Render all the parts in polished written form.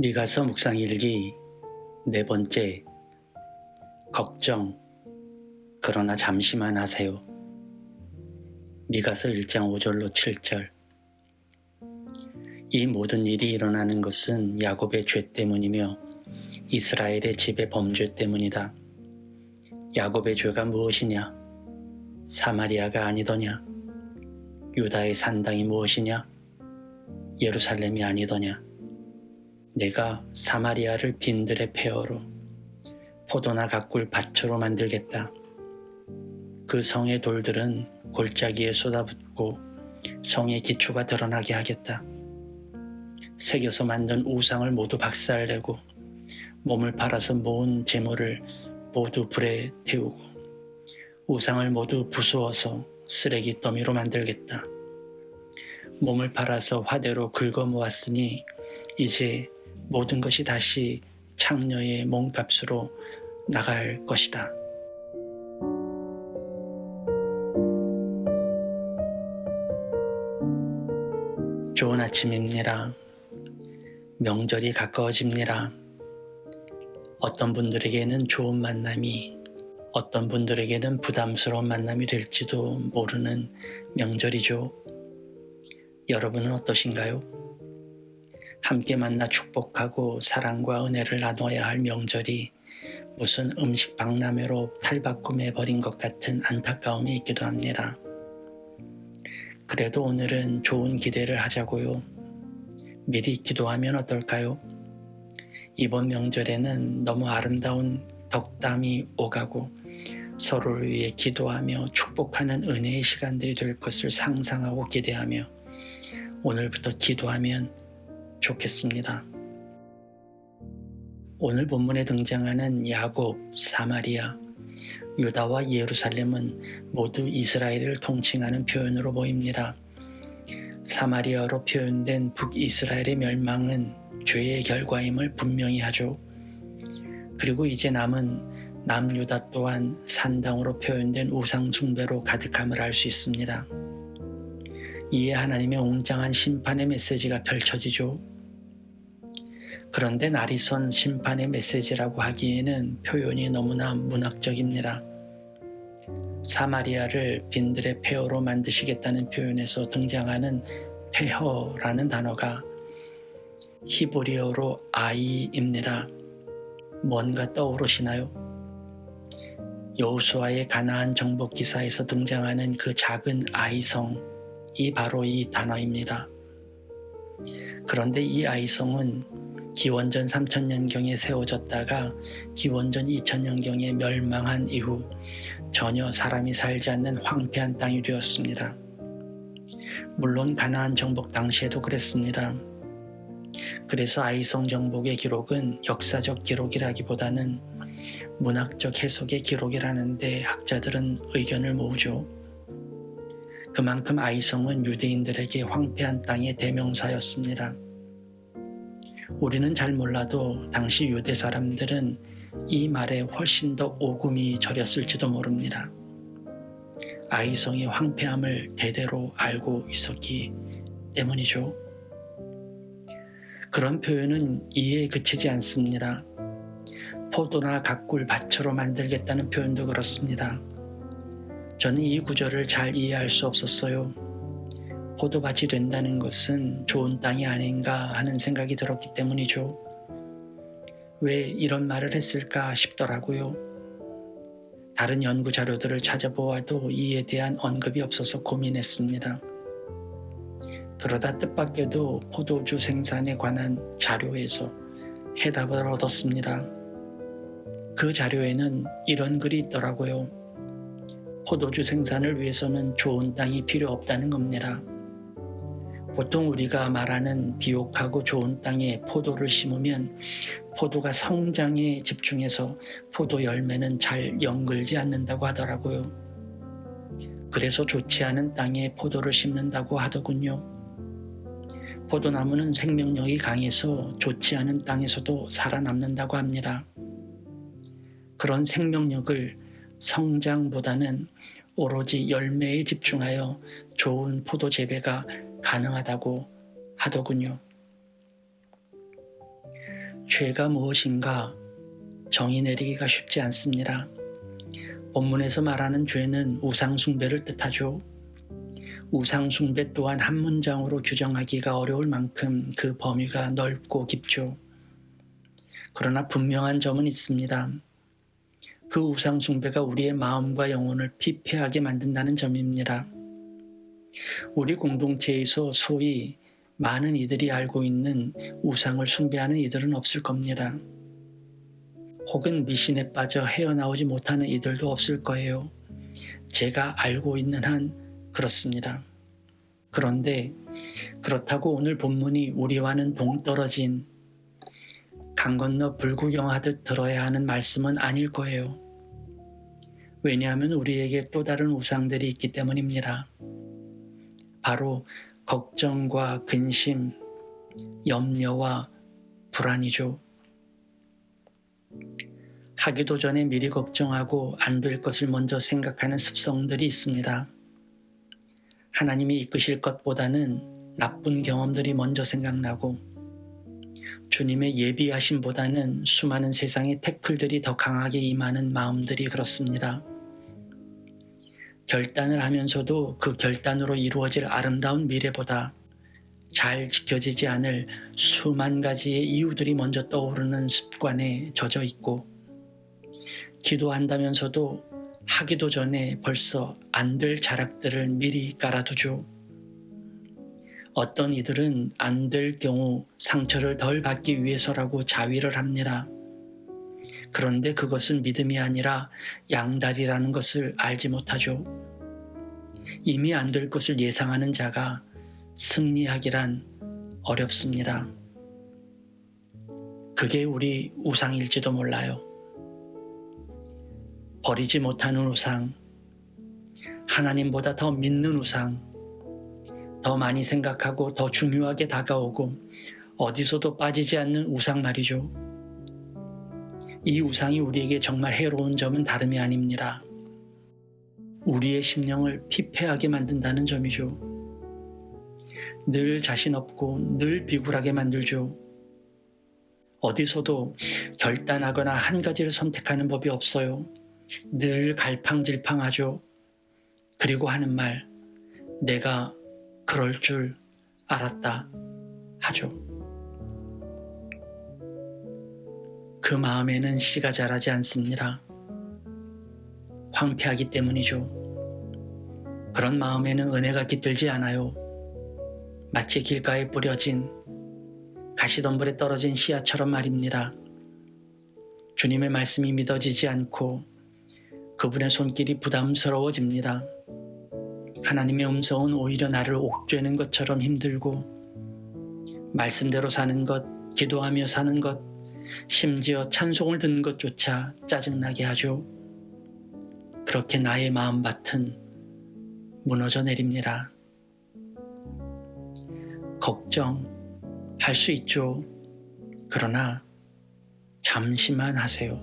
미가서 묵상일기 네 번째. 걱정, 그러나 잠시만 하세요. 미가서 1장 5절로 7절. 이 모든 일이 일어나는 것은 야곱의 죄 때문이며 이스라엘의 집의 범죄 때문이다. 야곱의 죄가 무엇이냐? 사마리아가 아니더냐? 유다의 산당이 무엇이냐? 예루살렘이 아니더냐? 내가 사마리아를 빈들의 폐허로 포도나 가꿀 밭으로 만들겠다. 그 성의 돌들은 골짜기에 쏟아붓고 성의 기초가 드러나게 하겠다. 새겨서 만든 우상을 모두 박살내고 몸을 팔아서 모은 재물을 모두 불에 태우고 우상을 모두 부수어서 쓰레기 더미로 만들겠다. 몸을 팔아서 화대로 긁어 모았으니 이제 모든 것이 다시 창녀의 몸값으로 나갈 것이다. 좋은 아침입니다. 명절이 가까워집니다. 어떤 분들에게는 좋은 만남이, 어떤 분들에게는 부담스러운 만남이 될지도 모르는 명절이죠. 여러분은 어떠신가요? 함께 만나 축복하고 사랑과 은혜를 나눠야 할 명절이 무슨 음식 박람회로 탈바꿈해버린 것 같은 안타까움이 있기도 합니다. 그래도 오늘은 좋은 기대를 하자고요. 미리 기도하면 어떨까요? 이번 명절에는 너무 아름다운 덕담이 오가고 서로를 위해 기도하며 축복하는 은혜의 시간들이 될 것을 상상하고 기대하며 오늘부터 기도하면 좋겠습니다. 오늘 본문에 등장하는 야곱, 사마리아, 유다와 예루살렘은 모두 이스라엘을 통칭하는 표현으로 보입니다. 사마리아로 표현된 북이스라엘의 멸망은 죄의 결과임을 분명히 하죠. 그리고 이제 남은 남유다 또한 산당으로 표현된 우상 숭배로 가득함을 알 수 있습니다. 이에 하나님의 웅장한 심판의 메시지가 펼쳐지죠. 그런데 날이 선 심판의 메시지라고 하기에는 표현이 너무나 문학적입니다. 사마리아를 빈들의 폐허로 만드시겠다는 표현에서 등장하는 폐허라는 단어가 히브리어로 아이입니다. 뭔가 떠오르시나요? 여호수아의 가나안 정복 기사에서 등장하는 그 작은 아이성이 바로 이 단어입니다. 그런데 이 아이성은 기원전 3000년경에 세워졌다가 기원전 2000년경에 멸망한 이후 전혀 사람이 살지 않는 황폐한 땅이 되었습니다. 물론 가나안 정복 당시에도 그랬습니다. 그래서 아이성 정복의 기록은 역사적 기록이라기보다는 문학적 해석의 기록이라는데 학자들은 의견을 모으죠. 그만큼 아이성은 유대인들에게 황폐한 땅의 대명사였습니다. 우리는 잘 몰라도 당시 유대 사람들은 이 말에 훨씬 더 오금이 저렸을지도 모릅니다. 아이성의 황폐함을 대대로 알고 있었기 때문이죠. 그런 표현은 이해에 그치지 않습니다. 포도나 가꿀 밭으로 만들겠다는 표현도 그렇습니다. 저는 이 구절을 잘 이해할 수 없었어요. 포도밭이 된다는 것은 좋은 땅이 아닌가 하는 생각이 들었기 때문이죠. 왜 이런 말을 했을까 싶더라고요. 다른 연구 자료들을 찾아보아도 이에 대한 언급이 없어서 고민했습니다. 그러다 뜻밖에도 포도주 생산에 관한 자료에서 해답을 얻었습니다. 그 자료에는 이런 글이 있더라고요. 포도주 생산을 위해서는 좋은 땅이 필요 없다는 겁니다. 보통 우리가 말하는 비옥하고 좋은 땅에 포도를 심으면 포도가 성장에 집중해서 포도 열매는 잘 연글지 않는다고 하더라고요. 그래서 좋지 않은 땅에 포도를 심는다고 하더군요. 포도나무는 생명력이 강해서 좋지 않은 땅에서도 살아남는다고 합니다. 그런 생명력을 성장보다는 오로지 열매에 집중하여 좋은 포도 재배가 가능하다고 하더군요. 죄가 무엇인가 정의 내리기가 쉽지 않습니다. 본문에서 말하는 죄는 우상숭배를 뜻하죠. 우상숭배 또한 한 문장으로 규정하기가 어려울 만큼 그 범위가 넓고 깊죠. 그러나 분명한 점은 있습니다. 그 우상숭배가 우리의 마음과 영혼을 피폐하게 만든다는 점입니다. 우리 공동체에서 소위 많은 이들이 알고 있는 우상을 숭배하는 이들은 없을 겁니다. 혹은 미신에 빠져 헤어나오지 못하는 이들도 없을 거예요. 제가 알고 있는 한 그렇습니다. 그런데 그렇다고 오늘 본문이 우리와는 동떨어진 강 건너 불구경하듯 들어야 하는 말씀은 아닐 거예요. 왜냐하면 우리에게 또 다른 우상들이 있기 때문입니다. 바로 걱정과 근심, 염려와 불안이죠. 하기도 전에 미리 걱정하고 안 될 것을 먼저 생각하는 습성들이 있습니다. 하나님이 이끄실 것보다는 나쁜 경험들이 먼저 생각나고 주님의 예비하심보다는 수많은 세상의 태클들이 더 강하게 임하는 마음들이 그렇습니다. 결단을 하면서도 그 결단으로 이루어질 아름다운 미래보다 잘 지켜지지 않을 수만 가지의 이유들이 먼저 떠오르는 습관에 젖어 있고 기도한다면서도 하기도 전에 벌써 안 될 자락들을 미리 깔아두죠. 어떤 이들은 안 될 경우 상처를 덜 받기 위해서라고 자위를 합니다. 그런데 그것은 믿음이 아니라 양다리라는 것을 알지 못하죠. 이미 안 될 것을 예상하는 자가 승리하기란 어렵습니다. 그게 우리 우상일지도 몰라요. 버리지 못하는 우상, 하나님보다 더 믿는 우상, 더 많이 생각하고 더 중요하게 다가오고 어디서도 빠지지 않는 우상 말이죠. 이 우상이 우리에게 정말 해로운 점은 다름이 아닙니다. 우리의 심령을 피폐하게 만든다는 점이죠. 늘 자신 없고 늘 비굴하게 만들죠. 어디서도 결단하거나 한 가지를 선택하는 법이 없어요. 늘 갈팡질팡하죠. 그리고 하는 말, 내가 그럴 줄 알았다 하죠. 그 마음에는 씨가 자라지 않습니다. 황폐하기 때문이죠. 그런 마음에는 은혜가 깃들지 않아요. 마치 길가에 뿌려진 가시덤불에 떨어진 씨앗처럼 말입니다. 주님의 말씀이 믿어지지 않고 그분의 손길이 부담스러워집니다. 하나님의 음성은 오히려 나를 옥죄는 것처럼 힘들고 말씀대로 사는 것, 기도하며 사는 것, 심지어 찬송을 듣는 것조차 짜증나게 하죠. 그렇게 나의 마음밭은 무너져 내립니다. 걱정할 수 있죠. 그러나 잠시만 하세요.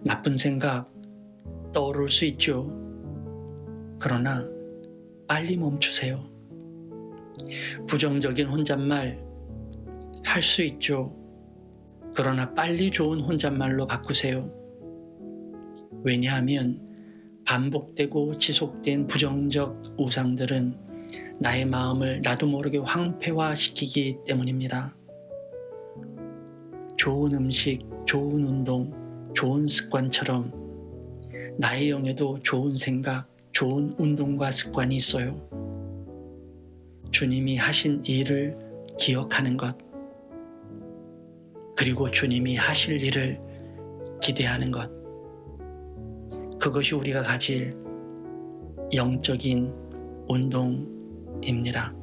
나쁜 생각 떠오를 수 있죠. 그러나 빨리 멈추세요. 부정적인 혼잣말 할 수 있죠. 그러나 빨리 좋은 혼잣말로 바꾸세요. 왜냐하면 반복되고 지속된 부정적 우상들은 나의 마음을 나도 모르게 황폐화시키기 때문입니다. 좋은 음식, 좋은 운동, 좋은 습관처럼 나의 영에도 좋은 생각, 좋은 운동과 습관이 있어요. 주님이 하신 일을 기억하는 것, 그리고 주님이 하실 일을 기대하는 것, 그것이 우리가 가질 영적인 운동입니다.